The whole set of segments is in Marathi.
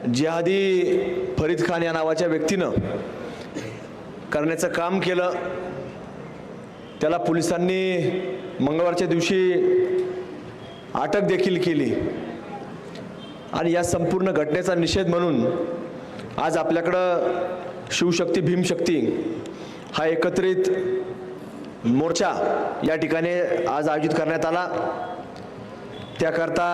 जिहादी फरीद खान या नावाच्या व्यक्तीनं करण्याचं काम केलं। त्याला पोलिसांनी मंगळवारच्या दिवशी अटक देखील केली आणि या संपूर्ण घटनेचा निषेध म्हणून आज आपल्याकडं शिवशक्ती भीमशक्ती हा एकत्रित मोर्चा या ठिकाणी आज आयोजित करण्यात आला। त्याकरता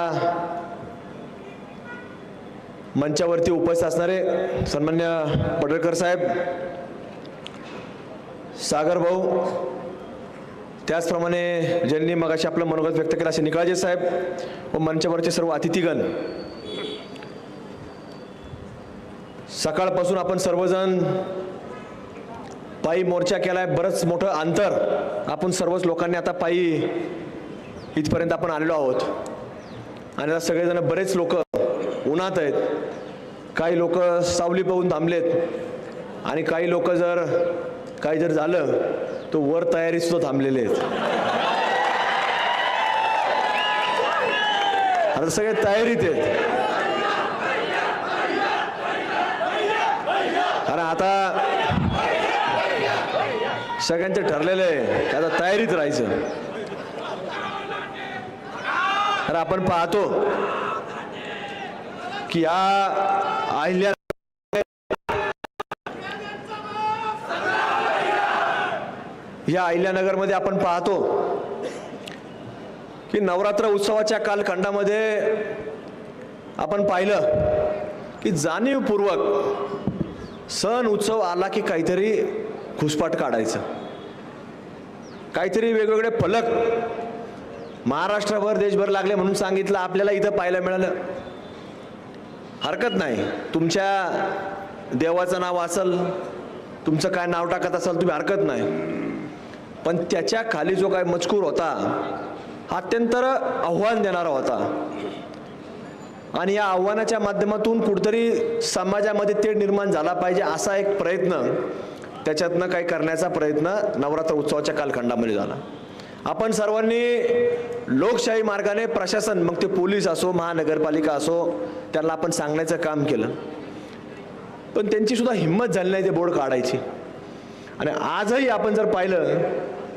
मंचावरती उपस्थित असणारे सन्मान्य पडळकर साहेब, सागर भाऊ, त्याचप्रमाणे ज्यांनी मगाशी आपलं मनोगत व्यक्त केलं असे निकाळजे साहेब व मंचावरचे सर्व अतिथीगण, सकाळपासून आपण सर्वजण पायी मोर्चा केलाय। बरंच मोठं अंतर आपण सर्वच लोकांनी आता पायी इथपर्यंत आपण आलेलो आहोत आणि आता सगळेजण बरेच लोक उन्हात आहेत, काही लोक सावली पाहून थांबलेत आणि काही लोक काही जर झालं तर वर तयारी सुद्धा थांबलेले आहेत। आता सगळे तयारीत आहेत कारण आता सगळ्यांचं ठरलेलं आहे की आता तयारीत राहायचं। तर आपण पाहतो की या अहिल्यानगरमध्ये आपण पाहतो की नवरात्र उत्सवाच्या कालखंडामध्ये आपण पाहिलं की जाणीवपूर्वक सण उत्सव आला की काहीतरी घुसपाट काढायचं, काहीतरी वेगवेगळे फलक महाराष्ट्रभर देशभर लागले म्हणून सांगितलं। आपल्याला इथं पाहायला मिळालं, हरकत नाही, तुमच्या देवाचं नाव असेल, तुमचं काय नाव टाकत असाल तुम्ही, हरकत नाही, पण त्याच्या खाली जो काय मजकूर होता हा अत्यंत आव्हान देणारा होता आणि या आव्हानाच्या माध्यमातून कुठेतरी समाजामध्ये तेढ निर्माण झाला पाहिजे असा एक प्रयत्न, त्याच्यातनं काही करण्याचा प्रयत्न नवरात्र उत्सवाच्या कालखंडामध्ये झाला। आपण सर्वांनी लोकशाही मार्गाने प्रशासन, मग ते पोलीस असो महानगरपालिका असो, त्यांना आपण सांगण्याचं काम केलं, पण त्यांची सुद्धा हिंमत झाली नाही ते बोर्ड काढायची। आणि आजही आपण जर पाहिलं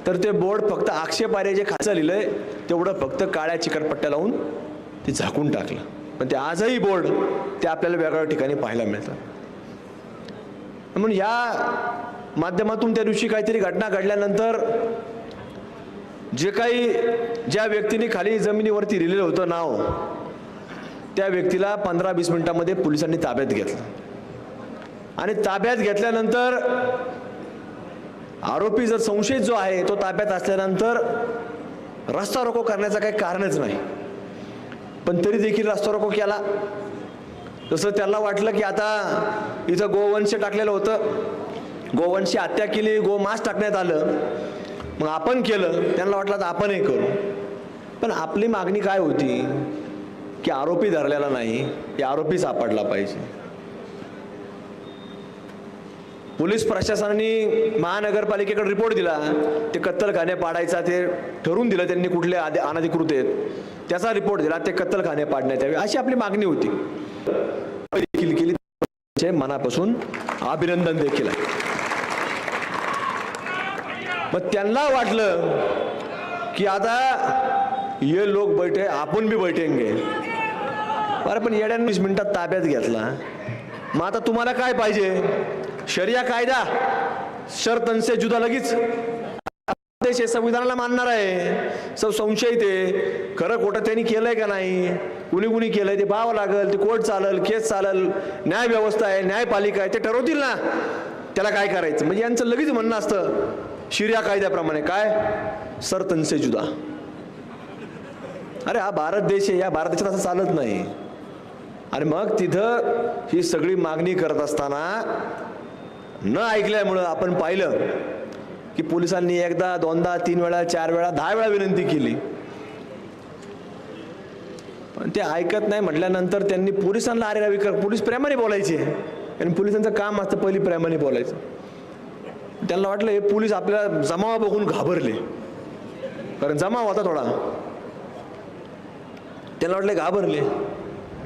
तर ते बोर्ड फक्त आक्षेपार्ह जे खाचं लिहिलंय तेवढं फक्त काळ्या चिकटपट्ट्या लावून ते झाकून टाकलं, पण ते आजही बोर्ड ते आपल्याला वेगवेगळ्या ठिकाणी पाहायला मिळतं। म्हणून या माध्यमातून त्या दिवशी काहीतरी घटना घडल्यानंतर ज्या व्यक्तीने खाली जमिनीवरती लिहिलेलं होतं नाव, त्या व्यक्तीला 15-20 मिनिटांमध्ये पोलिसांनी ताब्यात घेतलं आणि ताब्यात घेतल्यानंतर आरोपी जर संशयित जो आहे तो ताब्यात असल्यानंतर रस्ता रोको करण्याचं काही कारणच नाही, पण तरी देखील रस्ता रोको केला। जसं त्याला वाटलं की आता इथं गोवंश टाकलेलं होतं, गोवंशी हत्या केली, गोमांस टाकण्यात आलं, मग आपण केलं, त्यांना वाटलं तर आपणही करू। पण आपली मागणी काय होती की आरोपी धरलेला नाही, की आरोपी सापडला पाहिजे। पोलीस प्रशासनाने महानगरपालिकेकडे रिपोर्ट दिला, ते कत्तलखाने पाडायचा ते ठरवून दिलं त्यांनी, कुठले अनधिकृत आहेत त्याचा रिपोर्ट दिला, ते कत्तलखाने पाडण्यात यावे अशी आपली मागणी होती। देखील केली, मनापासून अभिनंदन देखील आहे। मग त्यांना वाटलं की आता ये लोक बैठे आपण भी बैठेंगे, अरे पण येड्यानं 20 मिनिटात ताब्यात घेतला। मग आता तुम्हाला काय पाहिजे? शरिया कायदा, शर्तन से जुदा, लगेच देश संविधानाला मानणार आहे, संशयित आहे, खरं खोटं त्यांनी केलंय का नाही, कुणी केलंय ते पाहावं लागेल, ते कोर्ट चालेल, केस चालेल, न्याय व्यवस्था आहे, न्यायपालिका आहे, ते ठरवतील ना त्याला काय करायचं। म्हणजे यांचं लगेच म्हणणं असतं शरिया कायद्याप्रमाणे काय, शर्तन से जुदा। अरे हा भारत देश आहे, या भारत देशात असं चालत नाही। आणि मग तिथं ही सगळी मागणी करत असताना न ऐकल्यामुळं आपण पाहिलं की पोलिसांनी एकदा, दोनदा, 3 वेळा, 4 वेळा, 10 वेळा विनंती केली, पण ते ऐकत नाही म्हटल्यानंतर त्यांनी पोलिसांना अरेरावी कर, पोलीस प्रेमाने बोलायचे आणि पोलिसांचं काम असतं पहिली प्रेमाने बोलायचं। त्यांना वाटलं हे पोलीस आपल्याला जमावा बघून घाबरले, कारण जमाव होता थोडा, त्यांना वाटलं घाबरले,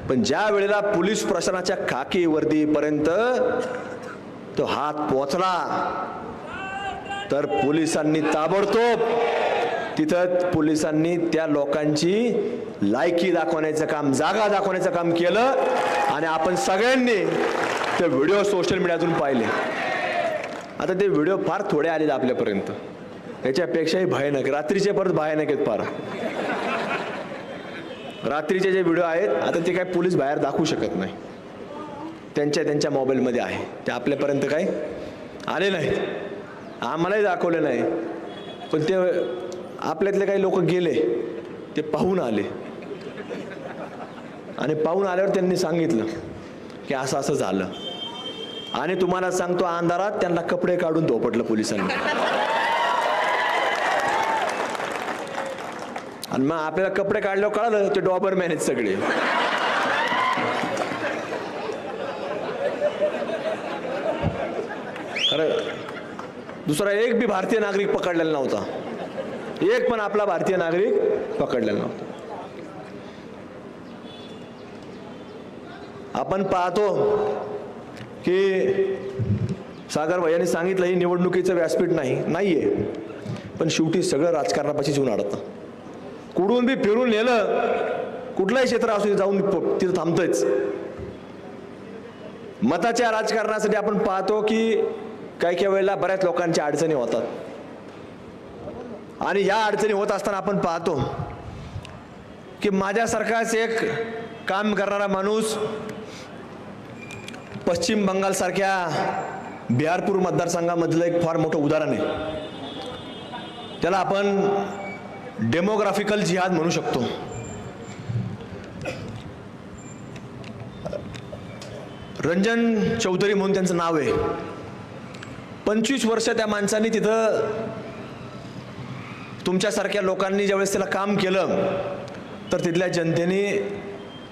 पण ज्या वेळेला पोलीस प्रशासनाच्या खाकी वर्दीपर्यंत तो हात पोचला तर पोलिसांनी ताबडतोब तिथं पोलिसांनी त्या लोकांची लायकी दाखवण्याचं काम, जागा दाखवण्याचं काम केलं आणि आपण सगळ्यांनी ते व्हिडिओ सोशल मीडियातून पाहिले. आता ते व्हिडिओ फार थोडे आलेत आपल्यापर्यंत, याच्यापेक्षाही भयानक, रात्रीचे परत भयानक आहेत फार. रात्रीचे जे व्हिडिओ आहेत आता ते काय पोलीस बाहेर दाखवू शकत नाही, त्यांच्या मोबाईलमध्ये आहे, ते आपल्यापर्यंत काही आले नाहीत, आम्हालाही दाखवले नाही. पण ते आपल्यातले काही लोक गेले, ते पाहून आले आणि पाहून आल्यावर त्यांनी सांगितलं की असं असं झालं. आणि तुम्हाला सांगतो, अंधारात त्यांना कपडे काढून धोपटलं पोलिसांनी. आणि मग आपल्याला कपडे काढल्यावर कळालं ते डॉबरमॅन आहेत सगळे. खरं दुसरा एक बी भारतीय नागरिक पकडलेला नव्हता, एक पण आपला भारतीय नागरिक पकडलेला नव्हता. आपण पाहतो की सागर भैयांनी सांगितलं ही निवडणुकीचं व्यासपीठ नाहीये, पण शेवटी सगळं राजकारणापाशीच येऊन अडतं. कुठून बी फिरून नेलं, कुठलंही क्षेत्र असू जाऊन तिथं थांबतंच. मताच्या राजकारणासाठी आपण पाहतो की काही वेळेला बऱ्याच लोकांच्या अडचणी होतात आणि या अडचणी होत असताना आपण पाहतो की माझ्यासारखाच एक काम करणारा माणूस पश्चिम बंगाल सारख्या बिहारपूर मतदारसंघामधलं एक फार मोठं उदाहरण आहे. त्याला आपण डेमोग्राफिकल जिहाद म्हणू शकतो. रंजन चौधरी म्हणून त्यांचं नाव आहे. 25 वर्ष त्या माणसाने तिथं तुमच्यासारख्या लोकांनी ज्यावेळेस त्याला काम केलं तर तिथल्या जनतेने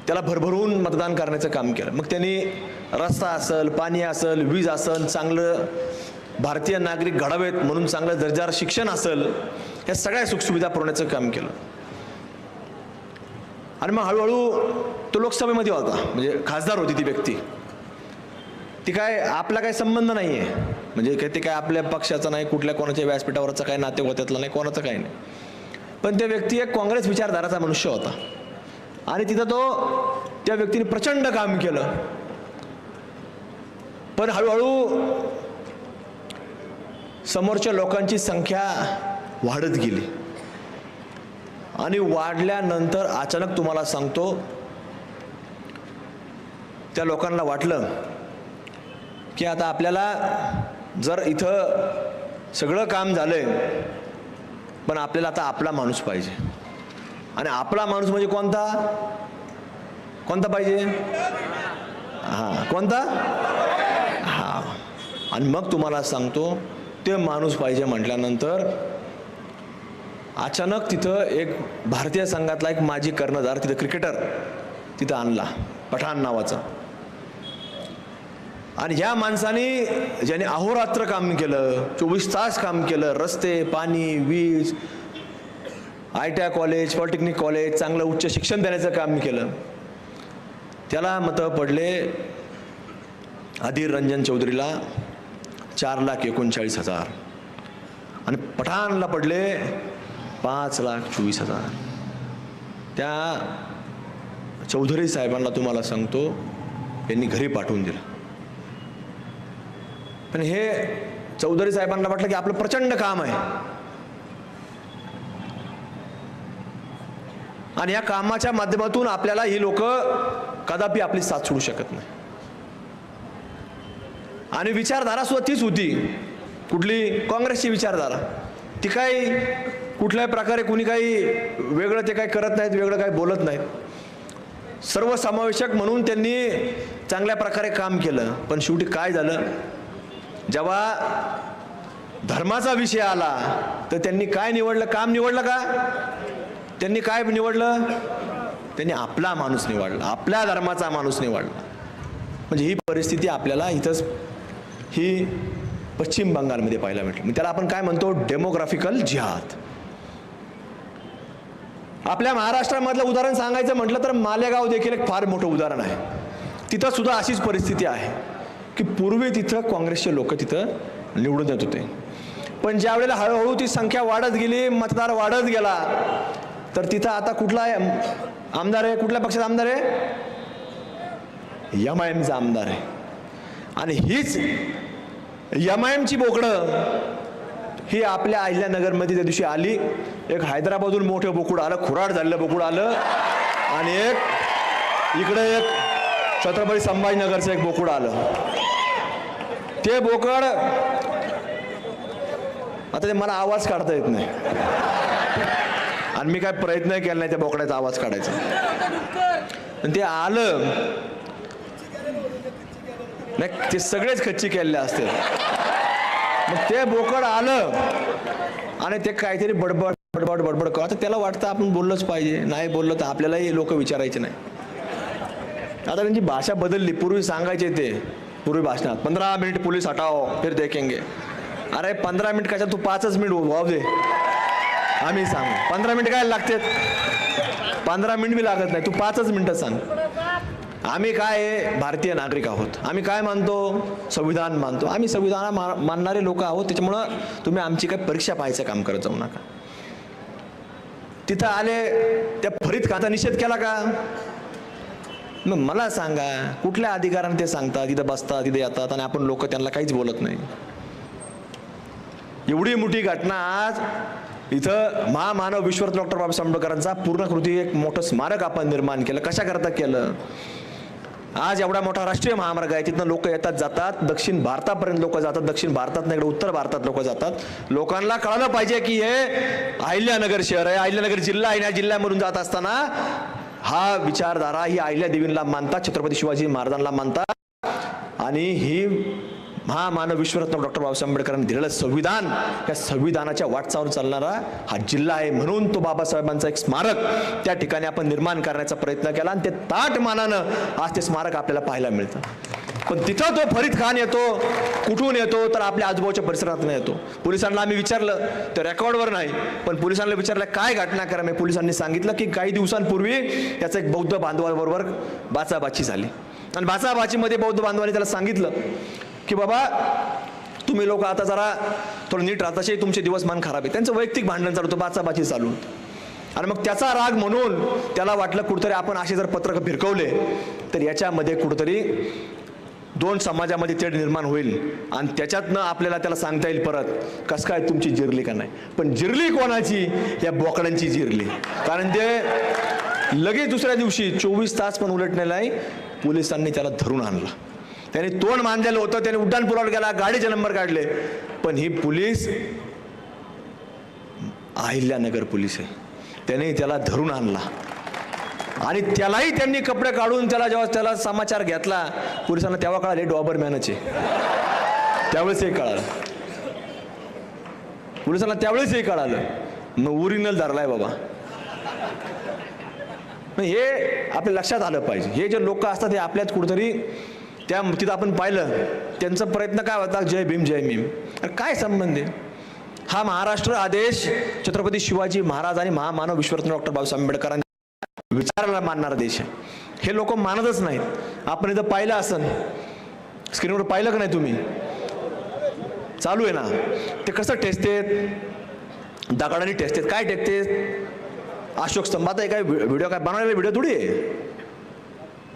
त्याला भरभरून मतदान करण्याचं काम केलं. मग त्यांनी रस्ता असेल, पाणी असेल, वीज असेल, चांगलं भारतीय नागरिक घडावेत म्हणून चांगलं दर्जादार शिक्षण असेल, या सगळ्या सुखसुविधा पुरवण्याचं काम केलं. आणि मग हळूहळू तो लोकसभेमध्ये होता, म्हणजे खासदार होती ती व्यक्ती. ती काय आपला काही संबंध नाही आहे, म्हणजे ते काय आपल्या पक्षाचा नाही, कुठल्या कोणाच्या व्यासपीठावरचा काही नाते होत्यातला नाही, कोणाचं काही नाही. पण त्या व्यक्ती एक काँग्रेस विचारधाराचा मनुष्य होता आणि तिथं त्या व्यक्तीने प्रचंड काम केलं. पण हळूहळू समोरच्या लोकांची संख्या वाढत गेली आणि वाढल्यानंतर अचानक तुम्हाला सांगतो त्या लोकांना वाटलं की आता आपल्याला जर इथं सगळं काम झालंय पण आपल्याला आता आपला माणूस पाहिजे. आणि आपला माणूस म्हणजे कोणता पाहिजे? कोणता? आणि मग तुम्हाला सांगतो ते माणूस पाहिजे म्हटल्यानंतर अचानक तिथं एक भारतीय संघातला एक माजी कर्णधार, तिथं क्रिकेटर तिथं आणला, पठाण नावाचा. आणि ह्या माणसाने ज्याने अहोरात्र काम केलं, 24 तास काम केलं, रस्ते, पाणी, वीज, ITI कॉलेज, पॉलिटेक्निक कॉलेज, चांगलं उच्च शिक्षण देण्याचं काम केलं, त्याला मतं पडले अधीर रंजन चौधरीला 4,39,000 आणि पठाणला पडले 5,24,000. त्या चौधरी साहेबांना तुम्हाला सांगतो यांनी घरी पाठवून दिलं. पण हे चौधरी साहेबांना वाटलं की आपलं प्रचंड काम आहे आणि या कामाच्या माध्यमातून आपल्याला ही लोक कदापि आपली साथ सोडू शकत नाही. आणि विचारधारा सुद्धा तीच होती, कुठली? काँग्रेसची विचारधारा. ती काही कुठल्याही प्रकारे कुणी काही वेगळं ते काही करत नाहीत, वेगळं काही बोलत नाहीत. सर्वसमावेशक म्हणून त्यांनी चांगल्या प्रकारे काम केलं. पण शेवटी काय झालं, जेव्हा धर्माचा विषय आला तर त्यांनी काय निवडलं? काम निवडलं का? त्यांनी काय निवडलं? त्यांनी आपला माणूस निवडला, आपल्या धर्माचा माणूस निवडला. म्हणजे ही परिस्थिती आपल्याला इथंच ही पश्चिम बंगालमध्ये पाहायला मिळते. त्याला आपण काय म्हणतो? डेमोग्राफिकल जिहाद. आपल्या महाराष्ट्रामधलं उदाहरण सांगायचं म्हटलं तर मालेगाव देखील एक फार मोठं उदाहरण आहे. तिथं सुद्धा अशीच परिस्थिती आहे की पूर्वी तिथं काँग्रेसचे लोक तिथं निवडून येत होते, पण ज्या वेळेला हळूहळू ती संख्या वाढत गेली, मतदार वाढत गेला, तर तिथं आता कुठला आमदार आहे, कुठल्या पक्षाचा आमदार आहे? MIMचा आमदार आहे. आणि हीच MIMची बोकडं ही आपल्या अहिल्यानगरमध्ये त्या दिवशी आली. एक हैदराबादहून मोठं बोकुड आलं, खुराड झालेलं बोकुड आलं, आणि एक इकडे एक छत्रपती संभाजीनगरचं एक बोकुड आलं. ते बोकड आता ते मला आवाज काढता येत नाही, आणि मी काय प्रयत्न केला नाही त्या बोकड्याचा आवाज काढायचा. ते आलं नाही, ते सगळेच खच्ची केलेले असते. मग ते बोकड आलं आणि ते काहीतरी बडबड बडबड बडबड कर. आता त्याला वाटतं आपण बोललंच पाहिजे, नाही बोललं तर आपल्यालाही लोक विचारायचे नाही. आता त्यांची भाषा बदलली. पूर्वी सांगायचे ते पूर्वी भाषणात 15 मिनिट पोलीस हटाओ फिर देखेंगे. अरे 15 मिनिट कशा, तू 5च मिनिट वाव दे, आम्ही सांगू. 15 मिनिट काय लागतात? 15 मिनिट बी लागत नाही, तू 5च मिनिटं सांग. आम्ही काय भारतीय नागरिक आहोत, आम्ही काय मानतो? संविधान मानतो. आम्ही संविधान मानणारे लोक आहोत. त्याच्यामुळं तुम्ही आमची काय परीक्षा पाहायचं काम करत जाऊ नका. तिथं आले, त्या फरीद खानचा निषेध केला का? मग मला सांगा, कुठल्या अधिकाराने ते सांगतात? तिथं बसतात, तिथे येतात, आणि आपण लोक त्यांना काहीच बोलत नाही. एवढी मोठी घटना आज इथं महामानव विश्वरत्न डॉक्टर बाबासाहेब आंबेडकरांचा पूर्णकृती एक मोठं स्मारक आपण निर्माण केलं. कशाकरता केलं? आज एवढा मोठा राष्ट्रीय महामार्ग आहे, तिथनं लोक येतात जातात, दक्षिण भारतापर्यंत लोक जातात, दक्षिण भारतात नाही, उत्तर भारतात लोक जातात. लोकांना कळलं पाहिजे की हे अहिल्यानगर शहर आहे, अहिल्यानगर जिल्हा आहे. या जिल्ह्यामधून जात असताना हा विचारधारा ही अहिल्यादेवींना मानतात, छत्रपती शिवाजी महाराजांना मानतात, आणि ही महामानव विश्वरत्न डॉक्टर बाबासाहेब आंबेडकरांनी दिलेलं संविधान, या संविधानाच्या वाटचालीवर चालणारा हा जिल्हा आहे. म्हणून तो बाबासाहेबांचा एक स्मारक त्या ठिकाणी आपण निर्माण करण्याचा प्रयत्न केला, आणि ते ताट मानानं आज ते स्मारक आपल्याला पाहायला मिळतं. पण तिथं तो फरीद खान येतो, कुठून येतो? तर आपल्या आजूबाजूच्या परिसरातून येतो. पोलिसांना आम्ही विचारलं, तर रेकॉर्डवर नाही, पण पोलिसांना विचारलं काय घटनाक्रम आहे. पोलिसांनी सांगितलं की काही दिवसांपूर्वी त्याचं एक बौद्ध बांधवाबरोबर बाचाबाची झाली, आणि बाचाबाचीमध्ये बौद्ध बांधवांनी त्याला सांगितलं की बाबा तुम्ही लोक आता जरा थोडं नीट राहता, तसे तुमचे दिवसमान खराब आहे. त्यांचं वैयक्तिक भांडण चालू होतं, बाचाबाची चालू. आणि मग त्याचा राग म्हणून त्याला वाटलं कुठेतरी आपण असे जर पत्रक भिरकवले तर याच्यामध्ये कुठेतरी दोन समाजामध्ये तेढ निर्माण होईल, आणि त्याच्यातनं आपल्याला त्याला सांगता येईल परत कसं काय तुमची जिरली का नाही. पण जिरली कोणाची? या बोकडांची जिरली. कारण ते लगेच दुसऱ्या दिवशी 24 तास पण उलटणे नाही, पोलिसांनी त्याला धरून आणला. त्याने तोंड मांडलेलं होतं, त्याने उड्डाण पुलावर गेला, गाडीचे नंबर काढले, पण ही पोलीस अहिल्यानगर पोलीस आहे. त्याने त्याला धरून आणला, आणि त्यालाही त्यांनी कपडे काढून जेव्हा त्याला समाचार घेतला पोलिसांना, तेव्हा कळाले डॉबरमॅनचे. त्यावेळेस हे कळालं पोलिसांना, त्यावेळेस हे कळालं. मग ओरिजिनल धरलाय बाबा. हे आपल्या लक्षात आलं पाहिजे. हे जे लोक असतात हे आपल्यात कुठेतरी त्या तिथं आपण पाहिलं त्यांचा प्रयत्न काय होता, जय भीम जय भीम. काय संबंध आहे? हा महाराष्ट्र हा देश छत्रपती शिवाजी महाराज आणि महामानव विश्वरत्न डॉक्टर बाबासाहेब आंबेडकरांनी विचाराला मानणारा देश आहे. हे लोक मानतच नाहीत. आपण इथं पाहिलं असन, स्क्रीनवर पाहिलं का नाही तुम्ही? चालू आहे ना, ते कसं टेचतेत, दगडाने टेचतेत. काय टेकतेत? अशोक स्तंभ. आता हे काय व्हिडिओ काय बनवलेला व्हिडिओ थोडी आहे,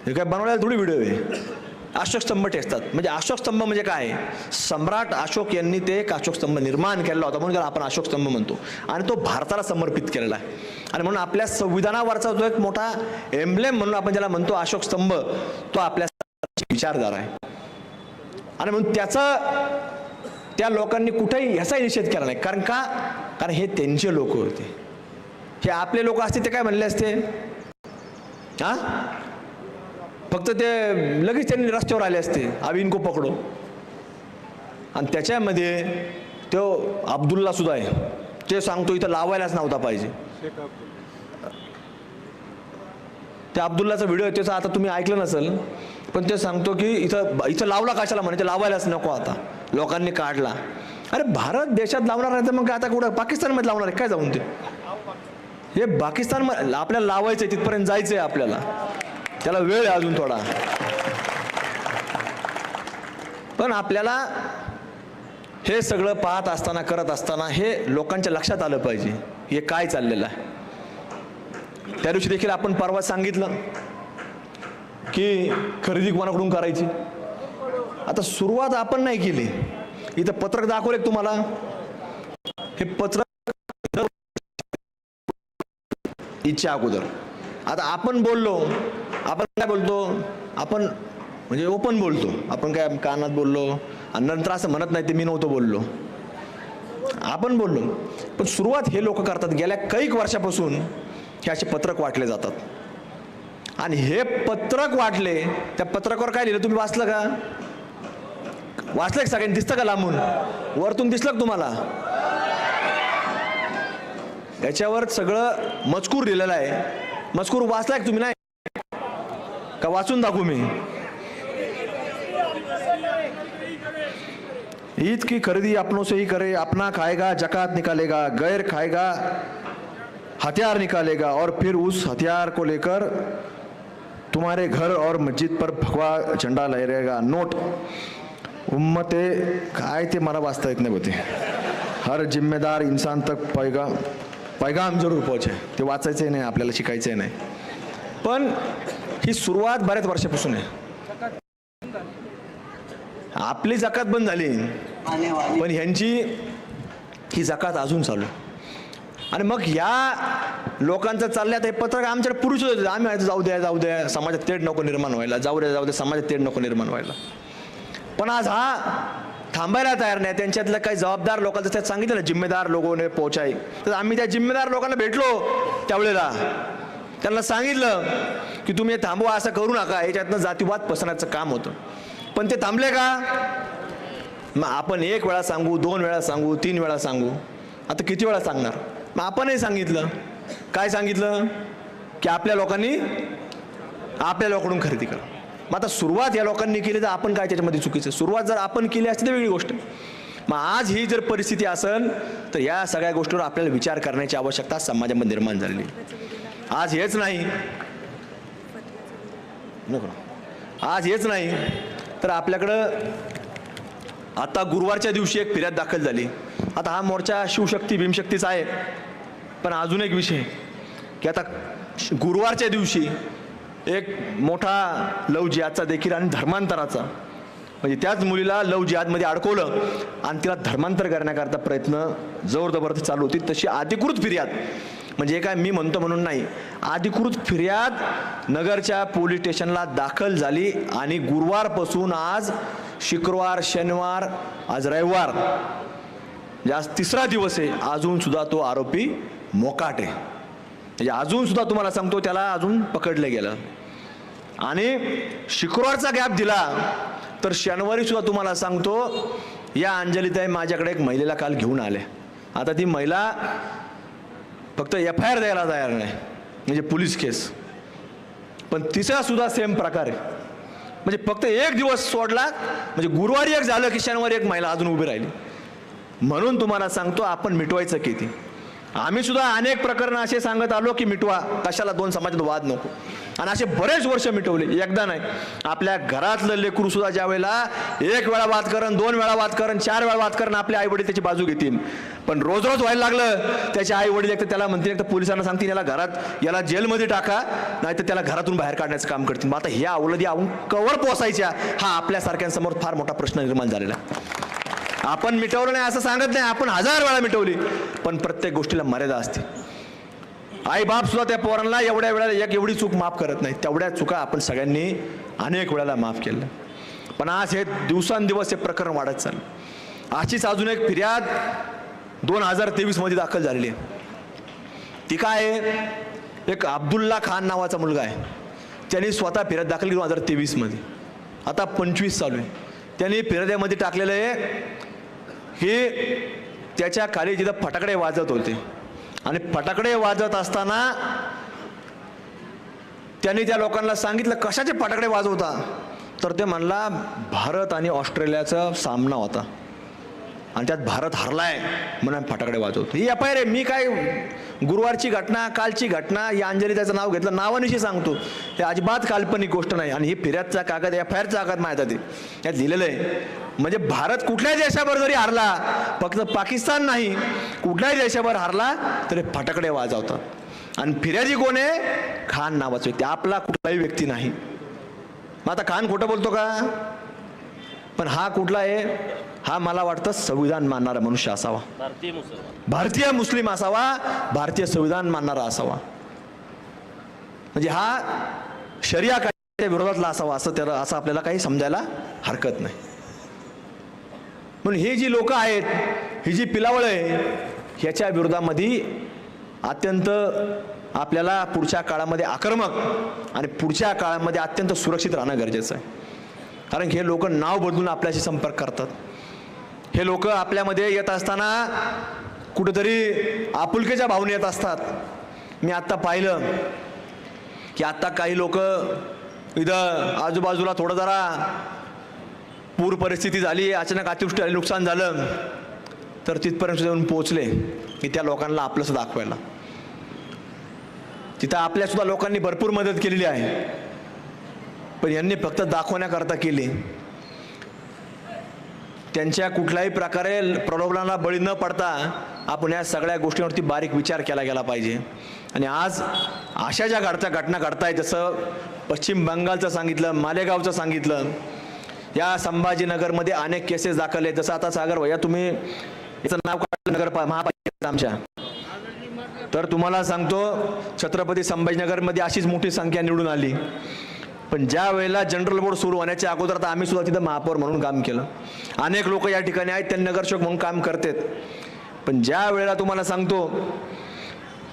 हे काय बनवलेला थोडी व्हिडिओ आहे. अशोक स्तंभ टेकतात. म्हणजे अशोक स्तंभ म्हणजे काय? सम्राट अशोक यांनी ते एक अशोक स्तंभ निर्माण केलेला होता, म्हणून त्याला आपण अशोक स्तंभ म्हणतो, आणि तो भारताला समर्पित केलेला आहे. आणि म्हणून आपल्या संविधानावरचा जो एक मोठा एम्ब्लेम म्हणून आपण ज्याला म्हणतो अशोक स्तंभ, तो आपल्या विचारधारा आहे. आणि म्हणून त्या लोकांनी कुठेही ह्याचाही निषेध केला नाही. कारण का? कारण हे त्यांचे लोक होते. हे आपले लोक असते ते काय म्हणले असते? हा, फक्त ते लगेच त्यांनी रस्त्यावर आले असते, अभी इनको पकडो. आणि त्याच्यामध्ये तो अब्दुल्ला सुद्धा आहे, ते सांगतो इथं लावायलाच नव्हता पाहिजे. त्या अब्दुल्लाचा व्हिडिओ आहे, त्याचा आता तुम्ही ऐकलं नसेल, पण ते सांगतो की इथं लावला कशाला, म्हणे ते लावायलाच नको, आता लोकांनी काढला. अरे भारत देशात लावणार नाही तर मग आता कुठं पाकिस्तानमध्ये लावणार आहे काय जाऊन ते? हे पाकिस्तान आपल्याला लावायचंय, तिथपर्यंत जायचंय आपल्याला, त्याला वेळ आहे अजून थोडा. पण आपल्याला हे सगळं पाहत असताना, करत असताना हे लोकांच्या लक्षात आलं पाहिजे हे काय चाललेलं आहे. त्या दिवशी देखील आपण परवा सांगितलं की खरेदी कोणाकडून करायची. आता सुरुवात आपण नाही केली. इथं पत्रक दाखवले तुम्हाला, हे पत्रक इच्छा अगोदर. आता आपण बोललो, आपण काय बोलतो, आपण म्हणजे ओपन बोलतो, आपण काय कानात बोललो आणि नंतर असं म्हणत नाही ते मी नव्हतो बोललो, आपण बोललो. पण सुरुवात हे लोक करतात. गेल्या कैक वर्षापासून हे असे पत्रक वाटले जातात. आणि हे पत्रक वाटले, त्या पत्रकावर काय लिहिलं तुम्ही वाचलं का? वाचलं का सगळ्यांनी? दिसतं का लांबून? वरतून दिसलं का तुम्हाला? याच्यावर सगळं मजकूर लिहिलेला आहे. मजकूर वाचलाय का तुम्ही? नाही का? वाचून दाखवू मी. ईद की खरीदी अपनों से ही करे, अपना खाएगा जकात निकालेगा, गैर खाएगा हथियार निकालेगा और फिर उस हथियार को लेकर तुम्हारे घर और मस्जिद पर भगवा झंडा लहराएगा. नोट उम्मते काय ते मला वाचता येत नाही होते. हर जिम्मेदार इंसान तक पैगाम जरूर पोहोचे. ते वाचायचंय नाही आपल्याला, शिकायचंय नाही. पण ही सुरुवात बऱ्याच वर्षापासून आहे. आपली जकात बंद झाली, पण ह्यांची ही जकात अजून चालू आहे. आणि मग या लोकांचं चाललंय. आता हे पत्रक आमच्याकडे पुरुष होते, आम्ही जाऊ द्या समाजात तेढ नको निर्माण व्हायला, जाऊ द्या समाजात तेढ नको निर्माण व्हायला. पण आज हा थांबायला तयार नाही. त्यांच्यातल्या काही जबाबदार लोकांचं त्यात सांगितलं ना, जिम्मेदार लोकांनी पोहोचाय. तर आम्ही त्या जिम्मेदार लोकांना भेटलो त्यावेळेला, त्यांना सांगितलं की तुम्ही थांबवा, असं करू नका, याच्यातनं जातीवाद पसरण्याचं काम होतं. पण ते थांबले का? मग आपण एक वेळा सांगू, 2 वेळा सांगू, 3 वेळा सांगू, आता किती वेळा सांगणार? मग आपणही सांगितलं. काय सांगितलं? की आपल्या लोकांनी आपल्या लोकांकडून खरेदी करा. मग आता सुरुवात या लोकांनी केली तर आपण काय त्याच्यामध्ये चुकीचं? सुरुवात जर आपण केली असती तर वेगळी गोष्ट. मग आज ही जर परिस्थिती असेल तर या सगळ्या गोष्टीवर आपल्याला विचार करण्याची आवश्यकता समाजामध्ये निर्माण झालेली. आज हेच नाही, आज हेच नाही तर आपल्याकडं आता गुरुवारच्या दिवशी एक फिर्याद दाखल झाली. आता हा मोर्चा शिवशक्ती भीमशक्तीचा आहे, पण अजून एक विषय की आता गुरुवारच्या दिवशी एक मोठा लव जिहादचा देखील आणि धर्मांतराचा, म्हणजे त्याच मुलीला लव जिहादमध्ये अडकवलं आणि तिला धर्मांतर करण्याकरता प्रयत्न जोर जबरदस्ती चालू होती. तशी अधिकृत फिर्याद, म्हणजे काय मी म्हणतो म्हणून नाही, अधिकृत फिर्याद नगरच्या पोलीस स्टेशनला दाखल झाली. आणि गुरुवारपासून आज शुक्रवार, शनिवार, आज रविवार, आज 3रा दिवस आहे, अजून सुद्धा तो आरोपी मोकाट आहे. म्हणजे अजून सुद्धा तुम्हाला सांगतो त्याला अजून पकडलं गेलं. आणि शुक्रवारचा गॅप दिला तर शनिवारी सुद्धा तुम्हाला सांगतो या अंजलीताई माझ्याकडे एक महिलेला काल घेऊन आले. आता ती महिला फक्त FIR द्यायला तयार नाही, म्हणजे पोलीस केस. पण तिसरा सुद्धा सेम प्रकार आहे. म्हणजे फक्त एक दिवस सोडला, म्हणजे गुरुवारी एक झालं की शनिवारी एक महिला अजून उभी राहिली. म्हणून तुम्हाला सांगतो आपण मिटवायचं किती. आम्ही सुद्धा अनेक प्रकरणं असे सांगत आलो की मिटवा, कशाला 2 समाजात वाद नको. आणि असे बरेच वर्ष मिटवले, एकदा नाही. आपल्या घरातलं लेकरू सुद्धा ज्या वेळेला 1 वेळा वाद करण, 2 वेळा वाद करण, 4 वेळा वाद करण, आपले आई वडील त्याची बाजू घेतील. पण रोज रोज व्हायला लागलं, त्याचे आई वडील एक तर त्याला म्हणतील, एक तर पोलिसांना सांगतील याला घरात, याला जेलमध्ये टाका, नाही तर त्याला घरातून बाहेर काढण्याचं काम करतील. मग आता ह्या अवलदी कवर पोसायच्या, हा आपल्यासारख्यांसमोर फार मोठा प्रश्न निर्माण झालेला. आपण मिटवलं नाही असं सांगत नाही, आपण 1000 वेळा मिटवली, पण प्रत्येक गोष्टीला मर्यादा असते. आई बाप सुद्धा त्या पोरांना एवढ्या वेळेला एवढी चूक माफ करत नाही, तेवढ्या चुका आपण सगळ्यांनी अनेक वेळेला माफ केल्या. पण आज हे दिवसांदिवस हे प्रकरण वाढत चाललं. अशीच अजून एक फिर्याद 2023 मध्ये दाखल झालेली आहे. ती काय आहे, एक अब्दुल्ला खान नावाचा मुलगा आहे, त्यांनी स्वतः फिर्याद दाखल केली 2023 मध्ये. आता 25 चालू आहे. त्यांनी फिर्यादीमध्ये टाकलेलं आहे की त्याच्या खाली जिथं फटाकडे वाजत होते आणि फटाकडे वाजत असताना त्यांनी त्या लोकांना सांगितलं कशाचे फटाकडे वाजवता, तर ते म्हणला भारत आणि ऑस्ट्रेलियाचा सामना होता. आणि त्यात भारत हरलाय म्हणून फटाकडे वाजवतो. ही एफ आय आर आहे. मी काय गुरुवारची घटना, कालची घटना, या अंजली त्याचं नाव घेतलं, नावानिशी सांगतो. हे अजिबात काल्पनिक गोष्ट नाही. आणि ही फिर्यादचा कागद, एफ आय आरचा कागद माझ्या ते यात लिहिलेलं आहे. म्हणजे भारत कुठल्याही देशावर जरी हारला, फक्त पाकिस्तान नाही, कुठल्याही देशावर हारला तरी फटाकडे वाजवतात. आणि फिर्यादी कोण आहे? खान नावाचा व्यक्ती, आपला कुठलाही व्यक्ती नाही. मग आता खान खोटं बोलतो का? पण हा कुठला आहे? हा मला वाटतं संविधान मानणारा मनुष्य असावा, भारतीय मुस्लिम असावा, भारतीय संविधान मानणारा असावा. म्हणजे हा शरिया कायद्याच्या विरोधातला असावा असं आपल्याला काही समजायला हरकत नाही. म्हणून ही जी लोक आहेत, ही जी पिलावळ आहे, ह्याच्या विरोधामध्ये अत्यंत आपल्याला पुढच्या काळामध्ये आक्रमक आणि पुढच्या काळामध्ये अत्यंत सुरक्षित राहणं गरजेचं आहे. कारण हे लोक नाव बदलून आपल्याशी संपर्क करतात. हे लोक आपल्यामध्ये येत असताना कुठेतरी आपुलकीच्या भावने येत असतात. मी आत्ता पाहिलं की आत्ता काही लोक इथं आजूबाजूला थोडं जरा पूर परिस्थिती झाली, अचानक अतिवृष्टी झाली, नुकसान झालं, तर तिथपर्यंत येऊन पोहोचले की त्या लोकांना आपलंसं दाखवायला. तिथं आपल्यासुद्धा लोकांनी भरपूर मदत केलेली आहे, पण यांनी फक्त दाखवण्याकरता केली. त्यांच्या कुठल्याही प्रकारे प्रलोभनाला बळी न पडता आपण या सगळ्या गोष्टींवरती बारीक विचार केला गेला पाहिजे. आणि आज अशा ज्या घटना घडतायत, जसं पश्चिम बंगालचं सांगितलं, मालेगावचं सांगितलं, या संभाजीनगरमध्ये अनेक केसेस दाखल आहेत. जसं आता सागर भैया तुम्ही याचं नाव काढलं, नगर महापालिकेचं आमच्या, तर तुम्हाला सांगतो छत्रपती संभाजीनगरमध्ये अशीच मोठी संख्या निवडून आली. पण ज्या वेळेला जनरल बोर्ड सुरू होण्याच्या अगोदर तर आम्ही सुद्धा तिथं महापौर म्हणून काम केलं. अनेक लोक या ठिकाणी आहेत, त्यांनी नगरसेवक म्हणून काम करतात. पण ज्या वेळेला तुम्हाला सांगतो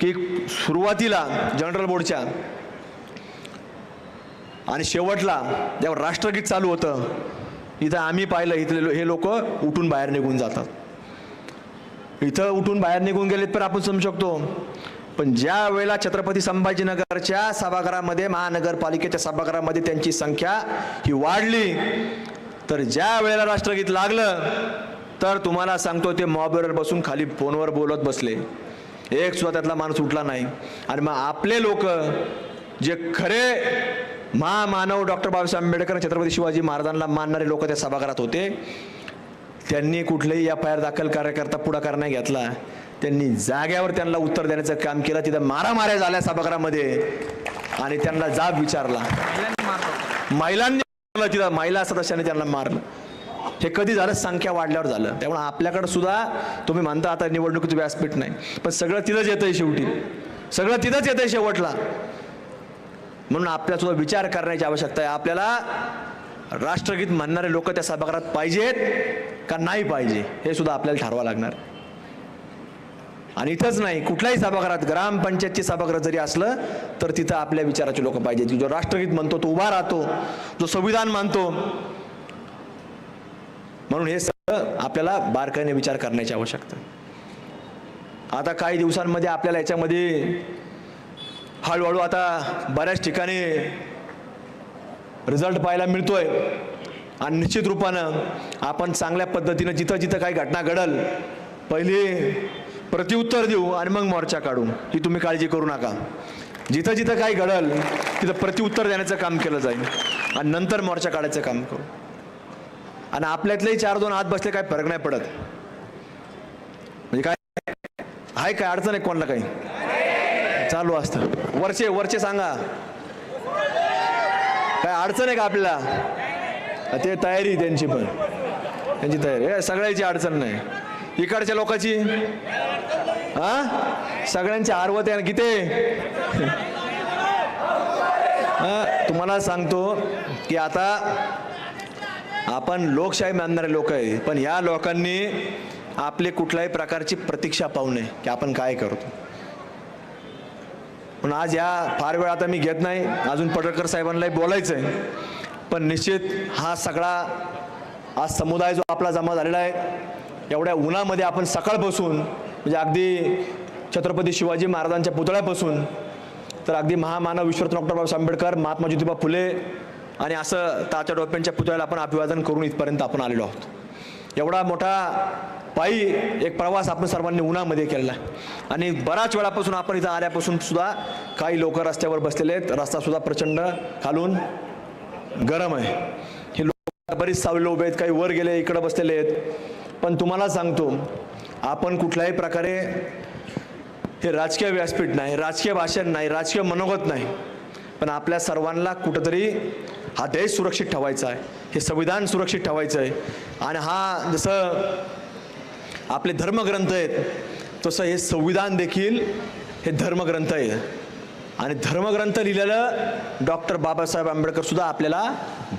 की सुरुवातीला जनरल बोर्डच्या आणि शेवटला जेव्हा राष्ट्रगीत चालू होतं, इथं आम्ही पाहिलं, इथले हे लोक उठून बाहेर निघून जातात. इथं उठून बाहेर निघून गेलेत पण आपण समजू शकतो. पण ज्या वेळेला छत्रपती संभाजीनगरच्या सभागृहामध्ये, महानगरपालिकेच्या सभागृहामध्ये त्यांची संख्या ही वाढली, तर ज्या वेळेला राष्ट्रगीत लागलं तर तुम्हाला सांगतो ते मॉबवर बसून खाली फोनवर बोलत बसले. एक सुद्धा त्यातला माणूस उठला नाही. आणि मग आपले लोक जे खरे महामानव डॉक्टर बाबासाहेब आंबेडकर, छत्रपती शिवाजी महाराजांना मानणारे लोक त्या सभागृहात होते, त्यांनी कुठलेही एफ आय आर दाखल करता पुढाकार नाही घेतला. त्यांनी जाग्यावर त्यांना उत्तर देण्याचं काम केलं. तिथं मारामाऱ्या झाल्या सभागृहामध्ये आणि त्यांना जाब विचारला. महिलांनी तिथं महिला सदस्यांनी त्यांना मारलं. हे कधी झालं? संख्या वाढल्यावर झालं. त्यामुळे आपल्याकडे सुद्धा तुम्ही म्हणता आता निवडणुकीचं व्यासपीठ नाही, पण सगळं तिथंच येतंय शेवटी, सगळं तिथंच येतंय शेवटला. म्हणून आपल्याला सुद्धा विचार करण्याची आवश्यकता आहे. आपल्याला राष्ट्रगीत म्हणणारे लोक त्या सभागृहात पाहिजेत का नाही पाहिजे हे सुद्धा आपल्याला ठरवावं लागणार. आणि इथंच नाही, कुठल्याही सभागृहात, ग्रामपंचायतची सभागृह जरी असलं तर तिथं आपल्या विचाराचे लोक पाहिजेत. जो राष्ट्रगीत म्हणतो तो उभा राहतो, जो संविधान मानतो. म्हणून हे सगळं आपल्याला बारकाईने विचार करण्याची आवश्यकता. आता काही दिवसांमध्ये आपल्याला याच्यामध्ये हळूहळू आता बऱ्याच ठिकाणी रिझल्ट पाहायला मिळतोय. आणि निश्चित रूपानं आपण चांगल्या पद्धतीनं जिथं जिथं काही घटना घडल, पहिले प्रत्युत्तर देऊ आणि मग मोर्चा काढू. ही तुम्ही काळजी करू नका. जिथं जिथं काही घडल तिथं प्रत्युत्तर देण्याचं काम केलं जाईल आणि नंतर मोर्चा काढायचं काम करू. आणि आपल्यातलेही 4-2 हात बसले काय फरक नाही पडत. म्हणजे काय आहे, काय अडचण आहे कोणाला? काही चालू असतं. वरचे सांगा, काय अडचण आहे का आपल्याला? ते तयारी त्यांची, पण त्यांची तयारी, सगळ्याची अडचण नाही. इकडच्या लोकांची सगळ्यांची आरवत आहे किती. तुम्हाला सांगतो की आता आपण लोकशाही मानणारे लोक आहे, पण या लोकांनी आपले कुठल्याही प्रकारची प्रतीक्षा पाहू नये की आपण काय करतो. पण आज या फार वेळ आता मी घेत नाही, अजून पडळकर साहेबांनाही बोलायचं आहे. पण निश्चित हा सगळा आज समुदाय जो आपला जमा झालेला आहे, एवढ्या उन्हामध्ये आपण सकाळपासून, म्हणजे अगदी छत्रपती शिवाजी महाराजांच्या पुतळ्यापासून तर अगदी महामानव विश्वरत्न डॉक्टर बाबासाहेब आंबेडकर, महात्मा ज्योतिबा फुले आणि असं तात्या टोप्यांच्या पुतळ्याला आपण अभिवादन करून इथपर्यंत आपण आलेलो आहोत. एवढा मोठा पायी एक प्रवास आपण सर्वांनी उन्हामध्ये केलेला आहे आणि बऱ्याच वेळापासून आपण इथं आल्यापासून सुद्धा काही लोक रस्त्यावर बसलेले आहेत. रस्ता सुद्धा प्रचंड खालून गरम आहे. हे लोक बरीच सावली उभे आहेत, काही वर गेले, इकडे बसलेले आहेत. पण तुम्हाला सांगतो, आपण कुठल्याही प्रकारे हे राजकीय व्यासपीठ नाही, राजकीय भाषण नाही, राजकीय मनोगत नाही, पण आपल्या सर्वांना कुठंतरी हा देश सुरक्षित ठेवायचा आहे, हे संविधान सुरक्षित ठेवायचं आहे. आणि हा जसं आपले धर्मग्रंथ आहेत तसं हे संविधान देखील हे धर्मग्रंथ आहे. आणि धर्मग्रंथ लिहिलेलं डॉक्टर बाबासाहेब आंबेडकर सुद्धा आपल्याला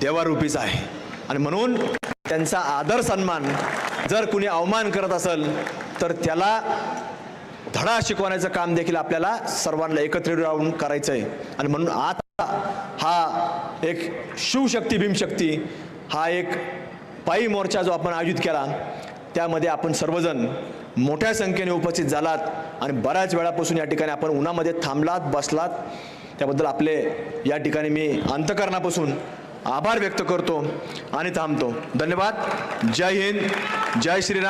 देवारूपीच आहे. आणि म्हणून त्यांचा आदर सन्मान, जर कुणी अवमान करत असेल तर त्याला धडा शिकवण्याचं काम देखील आपल्याला सर्वांना एकत्रित राहून करायचं आहे. आणि म्हणून आता हा एक शिवशक्ती भीमशक्ती हा एक पायी मोर्चा जो आपण आयोजित केला, त्यामध्ये आपण सर्वजण मोठ्या संख्येने उपस्थित झालात आणि बऱ्याच वेळापासून या ठिकाणी आपण उन्हामध्ये थांबलात, बसलात, त्याबद्दल आपले या ठिकाणी मी अंतःकरणापासून आभार व्यक्त करतो आणि थांबतो. धन्यवाद. जय हिंद, जय श्रीराम.